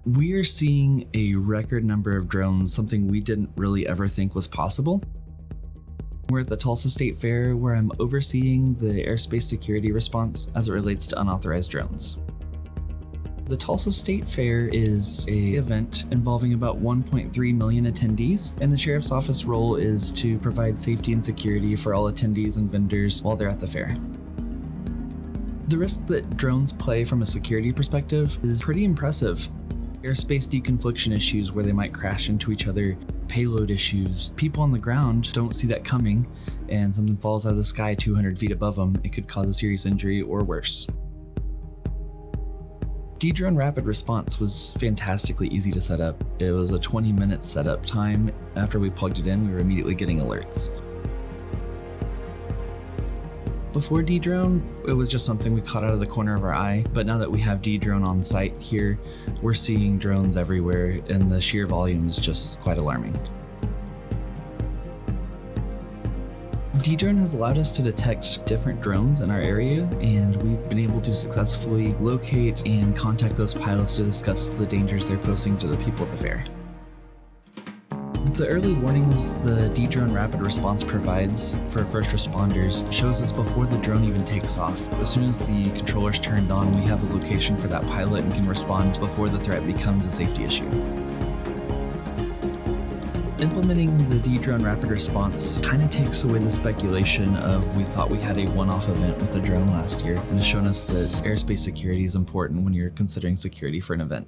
We are seeing a record number of drones, something we didn't really ever think was possible. We're at the Tulsa State Fair, where I'm overseeing the airspace security response as it relates to unauthorized drones. The Tulsa State Fair is an event involving about 1.3 million attendees, and the Sheriff's Office role is to provide safety and security for all attendees and vendors while they're at the fair. The risk that drones play from a security perspective is pretty impressive. Airspace deconfliction issues where they might crash into each other, payload issues. People on the ground don't see that coming, and something falls out of the sky 200 feet above them. It could cause a serious injury or worse. DedroneRapidResponse was fantastically easy to set up. It was a 20-minute setup time. After we plugged it in, we were immediately getting alerts. Before Dedrone, it was just something we caught out of the corner of our eye, but now that we have Dedrone on site here, we're seeing drones everywhere, and the sheer volume is just quite alarming. Dedrone has allowed us to detect different drones in our area, and we've been able to successfully locate and contact those pilots to discuss the dangers they're posing to the people at the fair. The early warnings the DedroneRapidResponse provides for first responders shows us before the drone even takes off. As soon as the controller's turned on, we have a location for that pilot and can respond before the threat becomes a safety issue. Implementing the DedroneRapidResponse kind of takes away the speculation of we thought we had a one-off event with a drone last year, and has shown us that airspace security is important when you're considering security for an event.